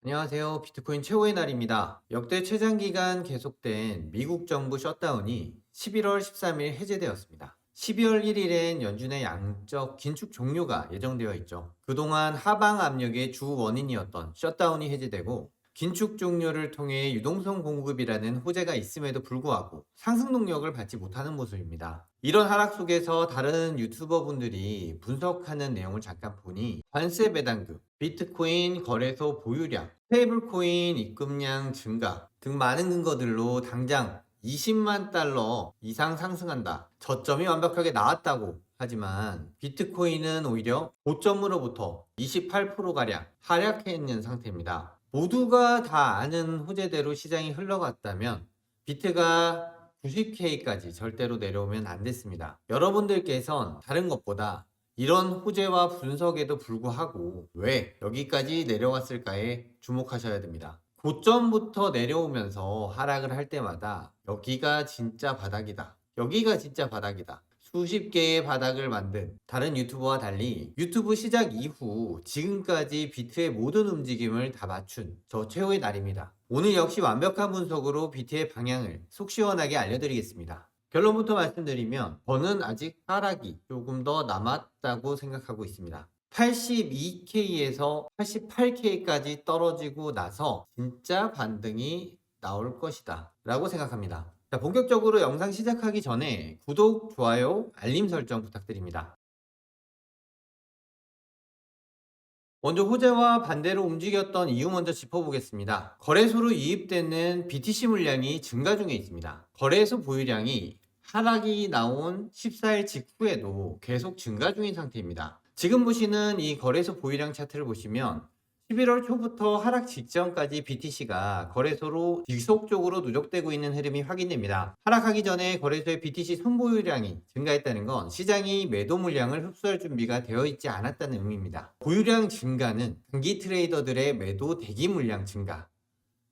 안녕하세요. 비트코인 최고의 날입니다. 역대 최장기간 계속된 미국 정부 셧다운이 11월 13일 해제되었습니다. 12월 1일엔 연준의 양적 긴축 종료가 예정되어 있죠. 그동안 하방 압력의 주 원인이었던 셧다운이 해제되고 긴축 종료를 통해 유동성 공급이라는 호재가 있음에도 불구하고 상승 동력을 받지 못하는 모습입니다. 이런 하락 속에서 다른 유튜버 분들이 분석하는 내용을 잠깐 보니 관세 배당금, 비트코인 거래소 보유량, 스테이블코인 입금량 증가 등 많은 근거들로 당장 20만 달러 이상 상승한다. 저점이 완벽하게 나왔다고 하지만 비트코인은 오히려 고점으로부터 28%가량 하락해 있는 상태입니다. 모두가 다 아는 호재대로 시장이 흘러갔다면 비트가 90K까지 절대로 내려오면 안 됐습니다. 여러분들께선 다른 것보다 이런 호재와 분석에도 불구하고 왜 여기까지 내려왔을까에 주목하셔야 됩니다. 고점부터 내려오면서 하락을 할 때마다 여기가 진짜 바닥이다. 여기가 진짜 바닥이다. 수십 개의 바닥을 만든 다른 유튜버와 달리 유튜브 시작 이후 지금까지 비트의 모든 움직임을 다 맞춘 저 최후의 날입니다. 오늘 역시 완벽한 분석으로 비트의 방향을 속 시원하게 알려드리겠습니다. 결론부터 말씀드리면 저는 아직 하락이 조금 더 남았다고 생각하고 있습니다. 82K에서 88K까지 떨어지고 나서 진짜 반등이 나올 것이다 라고 생각합니다. 자, 본격적으로 영상 시작하기 전에 구독, 좋아요, 알림 설정 부탁드립니다. 먼저 호재와 반대로 움직였던 이유 먼저 짚어보겠습니다. 거래소로 유입되는 BTC 물량이 증가 중에 있습니다. 거래소 보유량이 하락이 나온 14일 직후에도 계속 증가 중인 상태입니다. 지금 보시는 이 거래소 보유량 차트를 보시면 11월 초부터 하락 직전까지 BTC가 거래소로 지속적으로 누적되고 있는 흐름이 확인됩니다. 하락하기 전에 거래소의 BTC 순보유량이 증가했다는 건 시장이 매도 물량을 흡수할 준비가 되어 있지 않았다는 의미입니다. 보유량 증가는 단기 트레이더들의 매도 대기 물량 증가,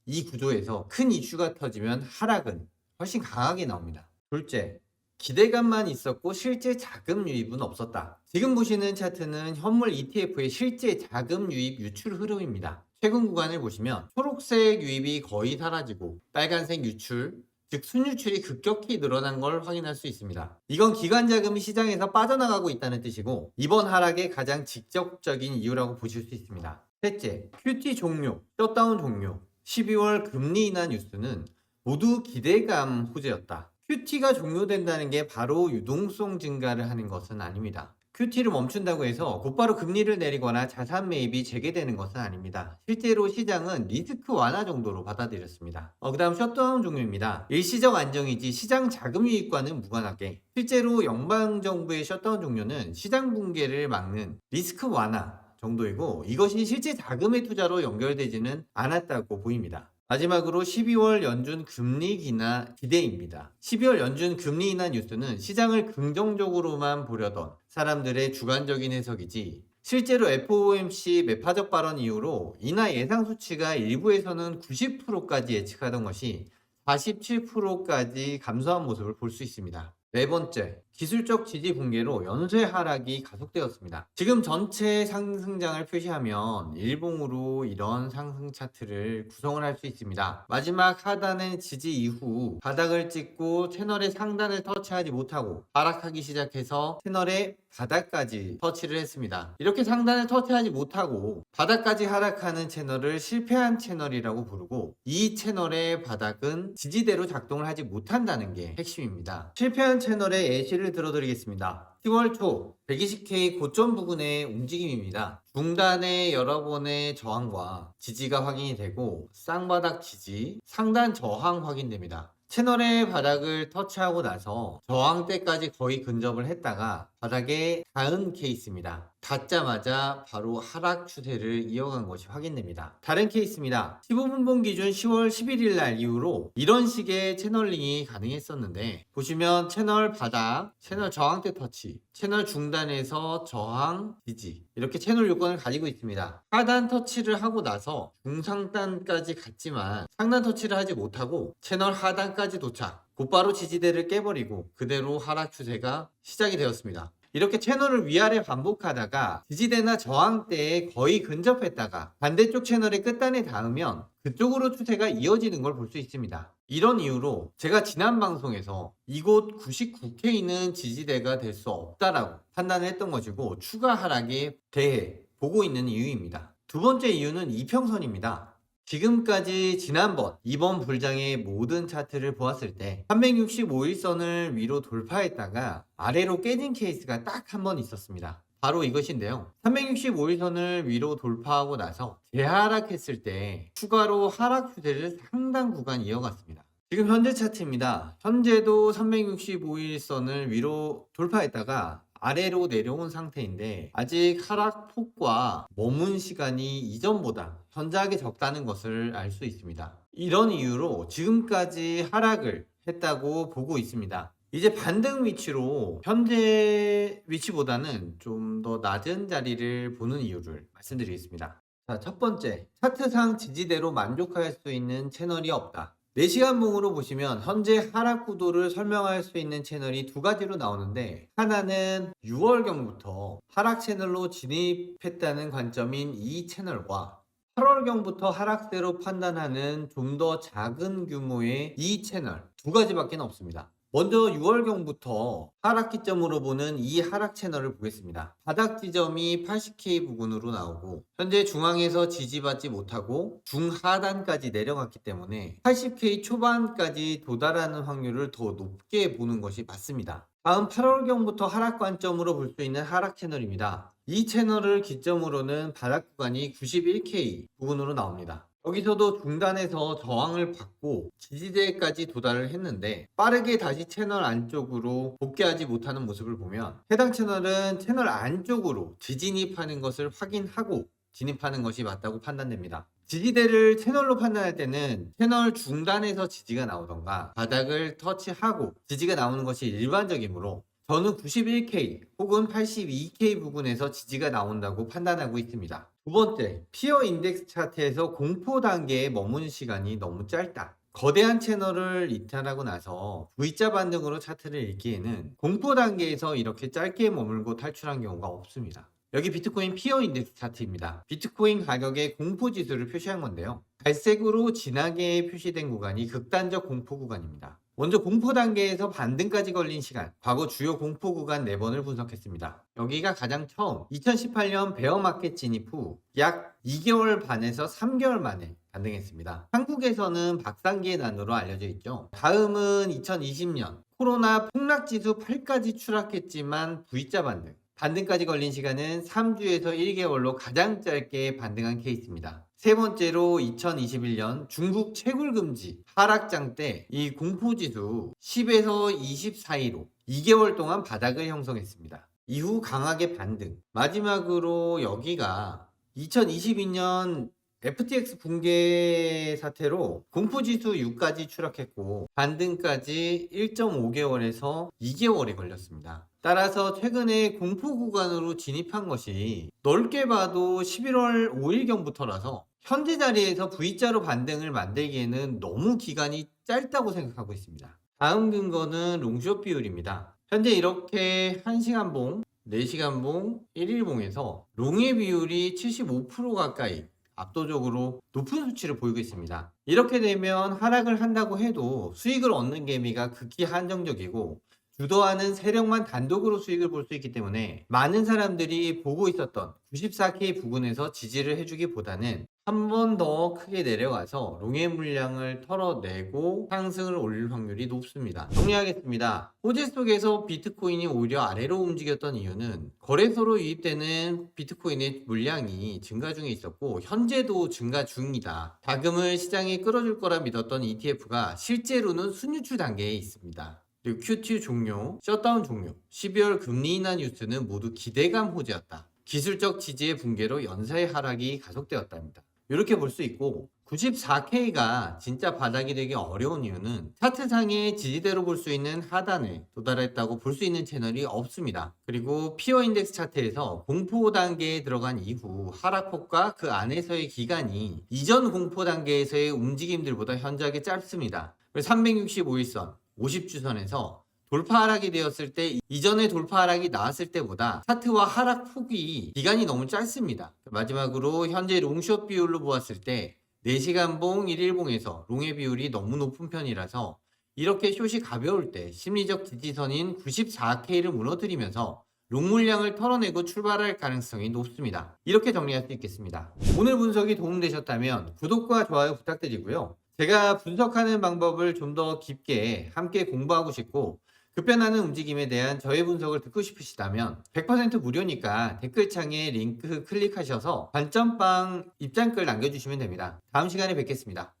이 구조에서 큰 이슈가 터지면 하락은 훨씬 강하게 나옵니다. 둘째, 기대감만 있었고 실제 자금 유입은 없었다. 지금 보시는 차트는 현물 ETF의 실제 자금 유입 유출 흐름입니다. 최근 구간을 보시면 초록색 유입이 거의 사라지고 빨간색 유출, 즉 순유출이 급격히 늘어난 걸 확인할 수 있습니다. 이건 기관 자금이 시장에서 빠져나가고 있다는 뜻이고 이번 하락의 가장 직접적인 이유라고 보실 수 있습니다. 셋째, QT 종료, 셧다운 종료, 12월 금리 인하 뉴스는 모두 기대감 호재였다. QT가 종료된다는 게 바로 유동성 증가를 하는 것은 아닙니다. QT를 멈춘다고 해서 곧바로 금리를 내리거나 자산 매입이 재개되는 것은 아닙니다. 실제로 시장은 리스크 완화 정도로 받아들였습니다. 그 다음 셧다운 종료입니다. 일시적 안정이지 시장 자금 유입과는 무관하게 실제로 연방정부의 셧다운 종료는 시장 붕괴를 막는 리스크 완화 정도이고 이것이 실제 자금의 투자로 연결되지는 않았다고 보입니다. 마지막으로 12월 연준 금리 인하 기대입니다. 12월 연준 금리 인하 뉴스는 시장을 긍정적으로만 보려던 사람들의 주관적인 해석이지 실제로 FOMC 매파적 발언 이후로 인하 예상 수치가 일부에서는 90%까지 예측하던 것이 47%까지 감소한 모습을 볼 수 있습니다. 네 번째, 기술적 지지 붕괴로 연쇄 하락이 가속되었습니다. 지금 전체 상승장을 표시하면 일봉으로 이런 상승 차트를 구성을 할 수 있습니다. 마지막 하단의 지지 이후 바닥을 찍고 채널의 상단을 터치하지 못하고 하락하기 시작해서 채널의 바닥까지 터치를 했습니다. 이렇게 상단을 터치하지 못하고 바닥까지 하락하는 채널을 실패한 채널이라고 부르고 이 채널의 바닥은 지지대로 작동을 하지 못한다는 게 핵심입니다. 실패한 채널의 예시를 들어드리겠습니다. 10월 초 120K 고점 부근의 움직임입니다. 중단의 여러 번의 저항과 지지가 확인이 되고 쌍바닥 지지, 상단 저항 확인됩니다. 채널의 바닥을 터치하고 나서 저항대까지 거의 근접을 했다가 바닥에 닿은 케이스입니다. 닿자마자 바로 하락 추세를 이어간 것이 확인됩니다. 다른 케이스입니다. 15분봉 기준 10월 11일 날 이후로 이런 식의 채널링이 가능했었는데 보시면 채널 바닥, 채널 저항대 터치, 채널 중단에서 저항, 지지 이렇게 채널 요건을 가지고 있습니다. 하단 터치를 하고 나서 중상단까지 갔지만 상단 터치를 하지 못하고 채널 하단까지 도착, 곧바로 지지대를 깨버리고 그대로 하락 추세가 시작이 되었습니다. 이렇게 채널을 위아래 반복하다가 지지대나 저항대에 거의 근접했다가 반대쪽 채널의 끝단에 닿으면 그쪽으로 추세가 이어지는 걸 볼 수 있습니다. 이런 이유로 제가 지난 방송에서 이곳 99K는 지지대가 될 수 없다라고 판단을 했던 것이고 추가 하락에 대해 보고 있는 이유입니다. 두 번째 이유는 이평선입니다. 지금까지 지난번 이번 불장의 모든 차트를 보았을 때 365일선을 위로 돌파했다가 아래로 깨진 케이스가 딱 한 번 있었습니다. 바로 이것인데요. 365일선을 위로 돌파하고 나서 재하락했을 때 추가로 하락 추세를 상당 구간 이어갔습니다. 지금 현재 차트입니다. 현재도 365일선을 위로 돌파했다가 아래로 내려온 상태인데 아직 하락폭과 머문 시간이 이전보다 현저하게 적다는 것을 알 수 있습니다. 이런 이유로 지금까지 하락을 했다고 보고 있습니다. 이제 반등 위치로 현재 위치보다는 좀 더 낮은 자리를 보는 이유를 말씀드리겠습니다. 자, 첫 번째, 차트상 지지대로 만족할 수 있는 채널이 없다. 4시간 봉으로 보시면 현재 하락 구도를 설명할 수 있는 채널이 두 가지로 나오는데 하나는 6월경부터 하락 채널로 진입했다는 관점인 이 채널과 8월경부터 하락세로 판단하는 좀 더 작은 규모의 이 채널 두 가지밖에 없습니다. 먼저 6월경부터 하락 기점으로 보는 이 하락 채널을 보겠습니다. 바닥 지점이 80K 부근으로 나오고 현재 중앙에서 지지받지 못하고 중하단까지 내려갔기 때문에 80K 초반까지 도달하는 확률을 더 높게 보는 것이 맞습니다. 다음 8월경부터 하락 관점으로 볼 수 있는 하락 채널입니다. 이 채널을 기점으로는 바닥 구간이 91K 부근으로 나옵니다. 여기서도 중단에서 저항을 받고 지지대까지 도달을 했는데 빠르게 다시 채널 안쪽으로 복귀하지 못하는 모습을 보면 해당 채널은 채널 안쪽으로 재진입하는 것을 확인하고 진입하는 것이 맞다고 판단됩니다. 지지대를 채널로 판단할 때는 채널 중단에서 지지가 나오던가 바닥을 터치하고 지지가 나오는 것이 일반적이므로 저는 91K 혹은 82K 부근에서 지지가 나온다고 판단하고 있습니다. 두 번째, 피어 인덱스 차트에서 공포 단계에 머무는 시간이 너무 짧다. 거대한 채널을 이탈하고 나서 V자 반등으로 차트를 읽기에는 공포 단계에서 이렇게 짧게 머물고 탈출한 경우가 없습니다. 여기 비트코인 피어 인덱스 차트입니다. 비트코인 가격의 공포 지수를 표시한 건데요. 갈색으로 진하게 표시된 구간이 극단적 공포 구간입니다. 먼저 공포 단계에서 반등까지 걸린 시간, 과거 주요 공포 구간 4번을 분석했습니다. 여기가 가장 처음 2018년 베어마켓 진입 후 약 2개월 반에서 3개월 만에 반등했습니다. 한국에서는 박상기의 난으로 알려져 있죠. 다음은 2020년 코로나 폭락지수 8까지 추락했지만 V자 반등. 반등까지 걸린 시간은 3주에서 1개월로 가장 짧게 반등한 케이스입니다. 세 번째로 2021년 중국 채굴 금지 하락장 때 이 공포지수 10에서 20 사이로 2개월 동안 바닥을 형성했습니다. 이후 강하게 반등. 마지막으로 여기가 2022년 FTX 붕괴 사태로 공포지수 6까지 추락했고 반등까지 1.5개월에서 2개월이 걸렸습니다. 따라서 최근에 공포 구간으로 진입한 것이 넓게 봐도 11월 5일경부터라서 현재 자리에서 V자로 반등을 만들기에는 너무 기간이 짧다고 생각하고 있습니다. 다음 근거는 롱숏 비율입니다. 현재 이렇게 1시간 봉, 4시간 봉, 1일 봉에서 롱의 비율이 75% 가까이 압도적으로 높은 수치를 보이고 있습니다. 이렇게 되면 하락을 한다고 해도 수익을 얻는 개미가 극히 한정적이고 주도하는 세력만 단독으로 수익을 볼 수 있기 때문에 많은 사람들이 보고 있었던 94K 부근에서 지지를 해주기보다는 한 번 더 크게 내려가서 롱의 물량을 털어내고 상승을 올릴 확률이 높습니다. 정리하겠습니다. 호재 속에서 비트코인이 오히려 아래로 움직였던 이유는 거래소로 유입되는 비트코인의 물량이 증가 중에 있었고 현재도 증가 중이다. 자금을 시장에 끌어줄 거라 믿었던 ETF가 실제로는 순유출 단계에 있습니다. 그리고 QT 종료, 셧다운 종료, 12월 금리 인하 뉴스는 모두 기대감 호재였다. 기술적 지지의 붕괴로 연사의 하락이 가속되었답니다. 이렇게 볼 수 있고 94K가 진짜 바닥이 되기 어려운 이유는 차트상의 지지대로 볼 수 있는 하단에 도달했다고 볼 수 있는 채널이 없습니다. 그리고 피어 인덱스 차트에서 공포 단계에 들어간 이후 하락폭과 그 안에서의 기간이 이전 공포 단계에서의 움직임들보다 현저하게 짧습니다. 365일선 50주선에서 돌파 하락이 되었을 때 이전에 돌파 하락이 나왔을 때보다 차트와 하락 폭이 기간이 너무 짧습니다. 마지막으로 현재 롱숏 비율로 보았을 때 4시간 봉, 1일봉에서 롱의 비율이 너무 높은 편이라서 이렇게 숏이 가벼울 때 심리적 지지선인 94K를 무너뜨리면서 롱 물량을 털어내고 출발할 가능성이 높습니다. 이렇게 정리할 수 있겠습니다. 오늘 분석이 도움되셨다면 구독과 좋아요 부탁드리고요. 제가 분석하는 방법을 좀 더 깊게 함께 공부하고 싶고 급변하는 움직임에 대한 저의 분석을 듣고 싶으시다면 100% 무료니까 댓글창에 링크 클릭하셔서 관점방 입장글 남겨주시면 됩니다. 다음 시간에 뵙겠습니다.